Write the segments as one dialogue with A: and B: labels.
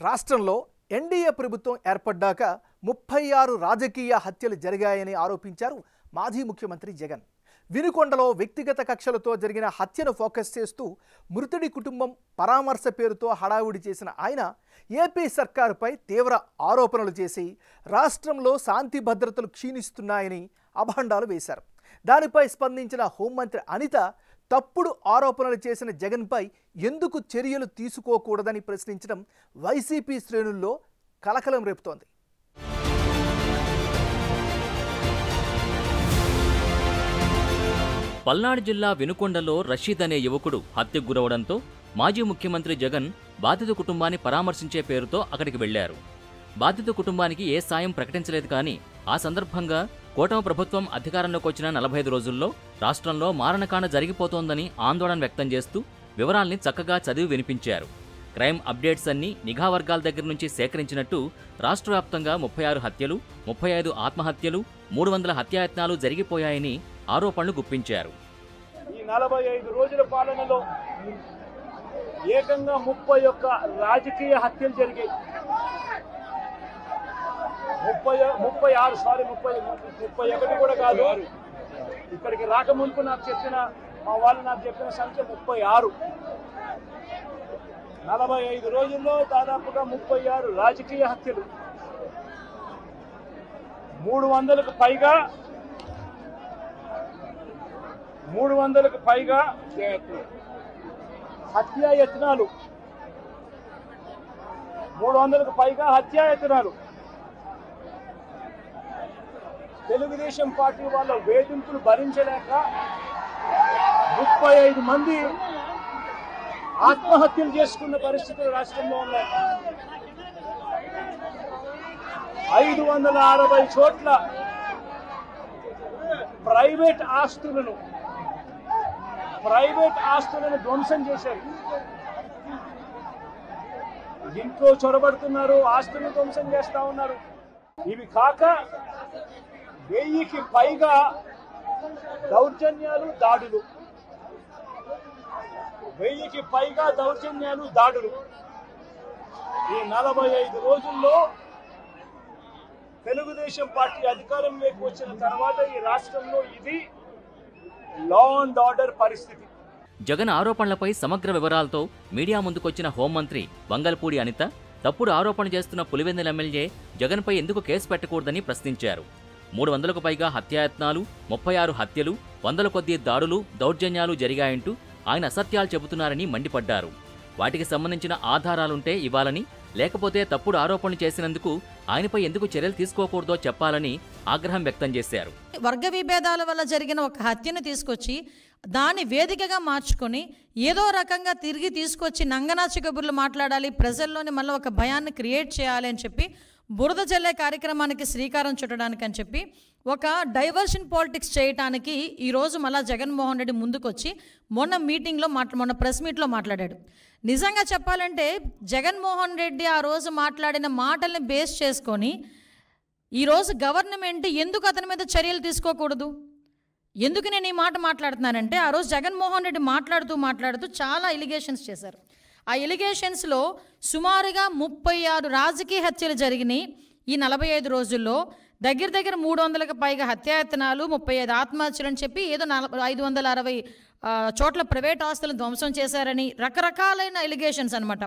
A: రాష్ట్రంలో ఎన్డీఏ ప్రభుత్వం ఏర్పడ్డాక 36 రాజకీయ హత్యలు జరిగాయని ఆరోపించారు మాజీ ముఖ్యమంత్రి జగన్. వినుకొండలో వ్యక్తిగత కక్షలతో జరిగిన హత్యను ఫోకస్ చేస్తూ మృతుడి కుటుంబం పరామర్శ పేరుతో హడావుడి చేసిన ఆయన ఏపీ సర్కారుపై తీవ్ర ఆరోపణలు చేసి రాష్ట్రంలో శాంతి భద్రతలు క్షీణిస్తున్నాయని అభాండాలు వేశారు. దానిపై స్పందించిన హోంమంత్రి అనిత తప్పుడు ఆరోపణలు చేసిన జగన్పై ఎందుకు చర్యలు తీసుకోకూడదని ప్రశ్నించడం వైసీపీ శ్రేణుల్లో కలకలం రేపుతోంది.
B: పల్నాడు జిల్లా వినుకొండలో రషీద్ అనే యువకుడు హత్యకు గురవడంతో మాజీ ముఖ్యమంత్రి జగన్ బాధిత కుటుంబాన్ని పరామర్శించే పేరుతో అక్కడికి వెళ్లారు. బాధిత కుటుంబానికి ఏ సాయం ప్రకటించలేదు. కానీ ఆ సందర్భంగా కూటమి ప్రభుత్వం అధికారంలోకి వచ్చిన 45 రోజుల్లో రాష్ట్రంలో మారణకాండ జరిగిపోతోందని ఆందోళన వ్యక్తం చేస్తూ వివరాల్ని చక్కగా చదివి వినిపించారు. క్రైమ్ అప్డేట్స్ అన్ని నిఘా వర్గాల దగ్గర నుంచి సేకరించినట్టు రాష్ట్ర వ్యాప్తంగా 36 హత్యలు, 35 ఆత్మహత్యలు, 300 హత్యాయత్నాలు జరిగిపోయాయని ఆరోపణలు గుప్పించారు.
C: ఈ 45 రోజుల పాలనలో ఏకంగా 31 రాజకీయ హత్యలు జరిగాయి. 31 కూడా కాదు. ఇక్కడికి రాకముందు మా వాళ్ళు నాకు చెప్పిన సంఖ్య 36. 45 రోజుల్లో దాదాపుగా 36 రాజకీయ హత్యలు, 300కు పైగా హత్యాయత్నాలు, 300కు పైగా హత్యాయత్నాలు. తెలుగుదేశం పార్టీ వాళ్ళ వేధింపులు భరించలేక 35 మంది ఆత్మహత్యలు చేసుకున్న పరిస్థితులు రాష్ట్రంలో ఉన్నాయి. 560 చోట్ల ప్రైవేట్ ఆస్తులను ధ్వంసం చేశారు. ఇంట్లో చొరబడుతున్నారు, ఆస్తులను ధ్వంసం చేస్తా ఉన్నారు. ఇవి కాక 1000కి పైగా దౌర్జన్యాలు, దాడులు. 1000కి పైగా దౌర్జన్యాలు, దాడులు. ఈ 45 రోజుల్లో తెలుగుదేశం పార్టీ అధికారంలోకి వచ్చిన తర్వాత ఈ రాష్ట్రంలో ఇది లా అండ్ ఆర్డర్ పరిస్థితి.
B: జగన్ ఆరోపణలపై సమగ్ర వివరాలతో మీడియా ముందుకొచ్చిన హోంమంత్రి వంగల్పూడి అనిత తప్పుడు ఆరోపణలు చేస్తున్న పులివెందుల ఎమ్మెల్యే జగన్పై ఎందుకు కేసు పెట్టకూడదని ప్రశ్నించారు. 300కు పైగా హత్యాయత్నాలు, 36 హత్యలు, 100 కొద్దీ దాడులు, దౌర్జన్యాలు జరిగాయంటూ ఆయన అసత్యాలు చెబుతున్నారని మండిపడ్డారు. వాటికి సంబంధించిన ఆధారాలుంటే ఇవ్వాలని, లేకపోతే తప్పుడు ఆరోపణలు చేసినందుకు ఆయనపై ఎందుకు చర్యలు తీసుకోకూడదో చెప్పాలని ఆగ్రహం వ్యక్తం చేశారు.
D: వర్గ విభేదాల వల్ల జరిగిన ఒక హత్యను తీసుకొచ్చి దాన్ని వేదికగా మార్చుకొని ఏదో రకంగా తిరిగి తీసుకొచ్చి నంగనాచి కబుర్లు మాట్లాడాలి, ప్రజల్లోని మళ్ళీ ఒక భయాన్ని క్రియేట్ చేయాలి అని చెప్పి బురద జల్లే కార్యక్రమానికి శ్రీకారం చుట్టడానికి అని చెప్పి ఒక డైవర్షన్ పాలిటిక్స్ చేయడానికి ఈరోజు మళ్ళా జగన్మోహన్ రెడ్డి ముందుకొచ్చి మొన్న ప్రెస్ మీట్లో మాట్లాడాడు. నిజంగా చెప్పాలంటే జగన్మోహన్ రెడ్డి ఆ రోజు మాట్లాడిన మాటల్ని బేస్ చేసుకొని ఈరోజు గవర్నమెంట్ ఎందుకు అతని మీద చర్యలు తీసుకోకూడదు? ఎందుకు నేను ఈ మాట మాట్లాడుతున్నానంటే ఆ రోజు జగన్మోహన్ రెడ్డి మాట్లాడుతూ చాలా ఎలిగేషన్స్ చేశారు. ఆ ఎలిగేషన్స్లో సుమారుగా 36 రాజకీయ హత్యలు జరిగినాయి ఈ 45 రోజుల్లో. దగ్గర 300కు పైగా హత్యాయత్నాలు, 35 ఆత్మహత్యలు అని చెప్పి ఏదో 560 చోట్ల ప్రైవేట్ ఆస్తులను ధ్వంసం చేశారని రకరకాలైన ఎలిగేషన్స్ అనమాట.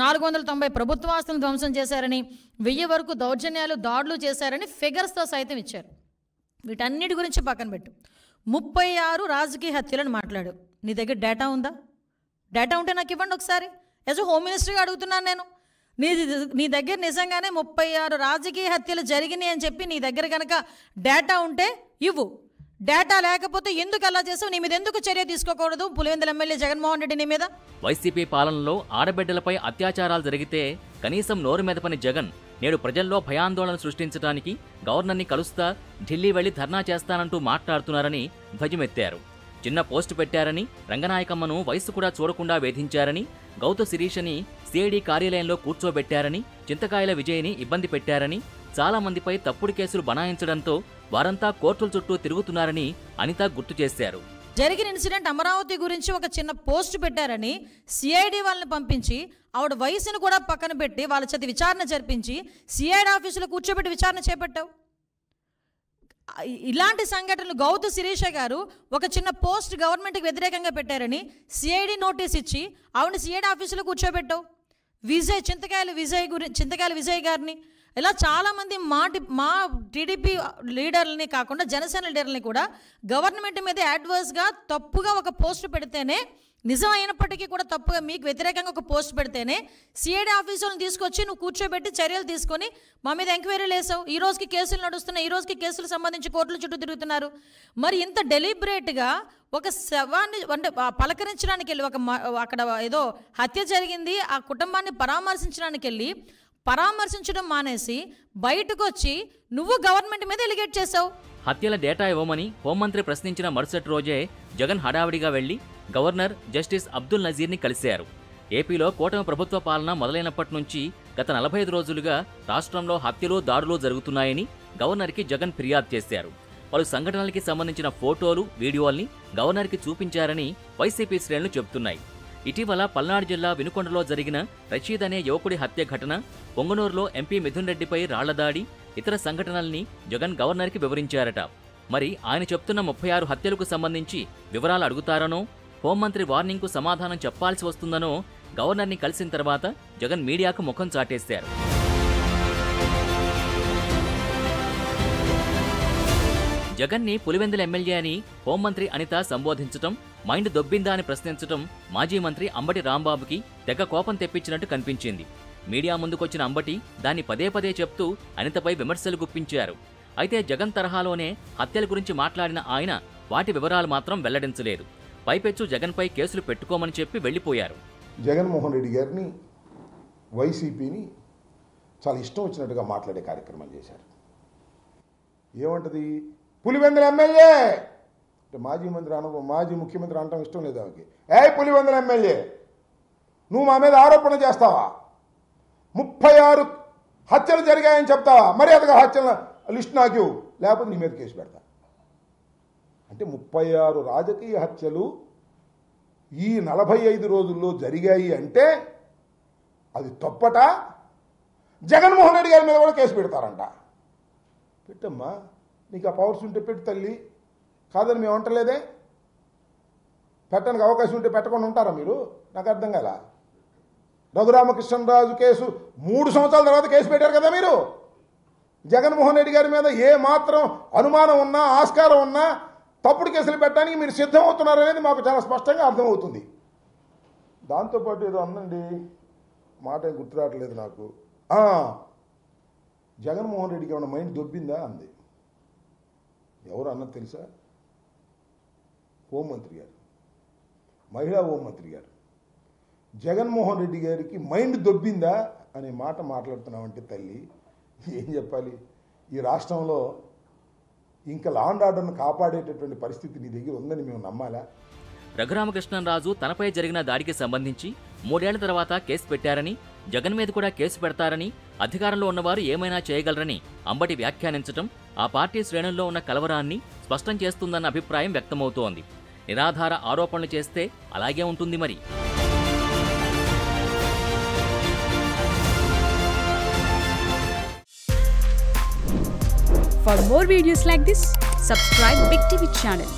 D: 490 ప్రభుత్వ ఆస్తులను ధ్వంసం చేశారని, 1000 వరకు దౌర్జన్యాలు, దాడులు చేశారని ఫిగర్స్తో సైతం ఇచ్చారు. వీటన్నిటి గురించి పక్కన పెట్టు. 36 రాజకీయ హత్యలను మాట్లాడు. నీ దగ్గర డేటా ఉందా? డేటా ఉంటే నాకు ఇవ్వండి ఒకసారి. యాజ్ హోమ్ మినిస్టర్గా అడుగుతున్నాను నేను. నీ దగ్గర నిజంగానే 36 రాజకీయ హత్యలు జరిగినాయి అని చెప్పి నీ దగ్గర కనుక డేటా ఉంటే ఇవ్వు. డేటా లేకపోతే ఎందుకు అలా చేసావు? నీ మీద ఎందుకు చర్య తీసుకోకూడదు పులివెందుల ఎమ్మెల్యే జగన్మోహన్ రెడ్డి నీ మీద?
B: వైసీపీ పాలనలో ఆడబిడ్డలపై అత్యాచారాలు జరిగితే కనీసం నోరు మెదపని జగన్ నేడు ప్రజల్లో భయాందోళన సృష్టించడానికి గవర్నర్ని కలుస్తా, ఢిల్లీ వెళ్లి ధర్నా చేస్తానంటూ మాట్లాడుతున్నారని ధ్వజమెత్తారు. చిన్న పోస్టు పెట్టారని, రంగనాయకమ్మను వయసు కూడా చూడకుండా వేధించారని, గౌతు శిరీషని సిఐడి కార్యాలయంలో కూర్చోబెట్టారని, చింతకాయల విజయ్ని ఇబ్బంది పెట్టారని, చాలా మందిపై తప్పుడు కేసులు బనాయించడంతో వారంతా కోర్టుల చుట్టూ తిరుగుతున్నారని అనిత గుర్తు చేశారు.
D: జరిగిన ఇన్సిడెంట్ అమరావతి గురించి ఒక చిన్న పోస్ట్ పెట్టారని సిఐడి వాళ్ళని పంపించి ఆవిడ వయసును కూడా పక్కన పెట్టి వాళ్ళ చేత విచారణ జరిపించి సిఐడి ఆఫీసులో కూర్చోబెట్టి విచారణ చేపట్టావు. ఇలాంటి సంఘటనలు గౌతు శిరీష గారు ఒక చిన్న పోస్ట్ గవర్నమెంట్కి వ్యతిరేకంగా పెట్టారని సిఐడి నోటీస్ ఇచ్చి ఆవిడ సిఐడి ఆఫీసులో కూర్చోబెట్టావు. చింతకాయల విజయ్ గారిని ఇలా చాలామంది మా టీడీపీ లీడర్లని కాకుండా జనసేన లీడర్లని కూడా గవర్నమెంట్ మీద యాడ్వర్స్గా తప్పుగా ఒక పోస్ట్ పెడితేనే, నిజం అయినప్పటికీ కూడా తప్పుగా మీకు వ్యతిరేకంగా ఒక పోస్ట్ పెడితేనే సిఐడి ఆఫీసులను తీసుకొచ్చి నువ్వు కూర్చోబెట్టి చర్యలు తీసుకొని మా మీద ఎంక్వైరీలు వేసావు. ఈ రోజుకి కేసులు నడుస్తున్నాయి, ఈ రోజుకి కేసులు సంబంధించి కోర్టుల చుట్టూ తిరుగుతున్నారు. మరి ఇంత డెలిబరేట్గా ఒక శవాన్ని అంటే పలకరించడానికి వెళ్ళి అక్కడ ఏదో హత్య జరిగింది ఆ కుటుంబాన్ని పరామర్శించడానికి వెళ్ళి పరామర్శించడం మానేసి బయటకు వచ్చి నువ్వు గవర్నమెంట్ మీద ఎలిగేట్ చేశావు.
B: హత్యల డేటా ఇవ్వమని హోంమంత్రి ప్రశ్నించిన మరుసటి రోజే జగన్ హడావిడిగా వెళ్లి గవర్నర్ జస్టిస్ అబ్దుల్ నజీర్ని కలిశారు. ఏపీలో కూటమి ప్రభుత్వ పాలన మొదలైనప్పటి నుంచి గత 45 రోజులుగా రాష్ట్రంలో హత్యలు, దాడులు జరుగుతున్నాయని గవర్నర్కి జగన్ ఫిర్యాదు చేశారు. పలు సంఘటనలకి సంబంధించిన ఫోటోలు, వీడియోల్ని గవర్నర్కి చూపించారని వైసీపీ శ్రేణులు చెబుతున్నాయి. ఇటీవల పల్నాడు జిల్లా వినుకొండలో జరిగిన రషీద్ అనే యువకుడి హత్య ఘటన, పొంగనూరులో ఎంపీ మిథున్ రెడ్డిపై రాళ్లదాడి, ఇతర సంఘటనల్ని జగన్ గవర్నర్కి వివరించారట. మరి ఆయన చెప్తున్న 36 హత్యలకు సంబంధించి వివరాలు అడుగుతారనో, హోంమంత్రి వార్నింగ్కు సమాధానం చెప్పాల్సి వస్తుందనో గవర్నర్ని కలిసిన తర్వాత జగన్ మీడియాకు ముఖం చాటేశారు. జగన్ని పులివెందుల ఎమ్మెల్యే అని హోంమంత్రి అనిత సంబోధించటం, మైండ్ దొబ్బిందా అని ప్రశ్నించటం మాజీ మంత్రి అంబటి రాంబాబుకి తెగ కోపం తెప్పించినట్టు కనిపించింది. మీడియా ముందుకొచ్చిన అంబటి దాన్ని పదే పదే చెప్తూ అనితపై విమర్శలు గుప్పించారు. అయితే జగన్ తరహాలోనే హత్యల గురించి మాట్లాడిన ఆయన వాటి వివరాలు మాత్రం వెల్లడించలేదు. పైపెచ్చు జగన్పై కేసులు పెట్టుకోమని చెప్పి వెళ్లిపోయారు.
E: జగన్మోహన్ రెడ్డి గారిని, వైసీపీని చాలా ఇష్టం వచ్చినట్టుగా మాట్లాడే కార్యక్రమాలు చేశారు. ఏమంటది, పులివెందుల ఎమ్మెల్యే అంటే మాజీ ముఖ్యమంత్రి అనటం ఇష్టం లేదు ఆమెకి. పులివెందుల ఎమ్మెల్యే నువ్వు మా మీద ఆరోపణ చేస్తావా? 36 హత్యలు జరిగాయని చెప్తావా? మర్యాదగా హత్యల లిస్ట్ నాకు, లేకపోతే నీ మీద కేసు పెడతా. అంటే 36 రాజకీయ హత్యలు ఈ 45 రోజుల్లో జరిగాయి అంటే అది తప్పట. జగన్మోహన్ రెడ్డి గారి మీద కూడా కేసు పెడతారంట. పెట్టమ్మా, నీకు ఆ పవర్స్ ఉంటే పెట్టు తల్లి, కాదని మేము అంటలేదే. పెట్టడానికి అవకాశం ఉంటే పెట్టకుండా ఉంటారా మీరు? నాకు అర్థం కాల. రఘురామకృష్ణరాజు కేసు 3 సంవత్సరాల తర్వాత కేసు పెట్టారు కదా మీరు. జగన్మోహన్ రెడ్డి గారి మీద ఏ మాత్రం అనుమానం ఉన్నా, ఆస్కారం ఉన్నా తప్పుడు కేసులు పెట్టడానికి మీరు సిద్ధమవుతున్నారనేది మాకు చాలా స్పష్టంగా అర్థమవుతుంది. దాంతోపాటు ఏదో అందండి, మాట గుర్తు రావట్లేదు నాకు. జగన్మోహన్ రెడ్డికి ఏమైనా మైండ్ దొబ్బిందా అంది. ఎవరు అన్నది తెలుసా? హోంమంత్రి గారు, మహిళా హోంమంత్రి గారు. జగన్మోహన్ రెడ్డి గారికి మైండ్ దొబ్బిందా అనే మాట మాట్లాడుతున్నామంటే తల్లి ఏం చెప్పాలి? ఈ రాష్ట్రంలో ఇంకా లా అండ్ ఆర్డర్ను కాపాడేటటువంటి పరిస్థితి నీ దగ్గర ఉందని మేము నమ్మాలా?
B: రఘురామకృష్ణరాజు తనపై జరిగిన దాడికి సంబంధించి 3 ఏళ్ల తర్వాత కేసు పెట్టారని, జగన్ మీద కూడా కేసు పెడతారని, అధికారంలో ఉన్నవారు ఏమైనా చేయగలరని అంబటి వ్యాఖ్యానించటం ఆ పార్టీ శ్రేణుల్లో ఉన్న కలవరాన్ని స్పష్టం చేస్తుందన్న అభిప్రాయం వ్యక్తమవుతోంది. నిరాధార ఆరోపణలు చేస్తే అలాగే ఉంటుంది మరి.
F: For more videos like this, subscribe Big TV channel.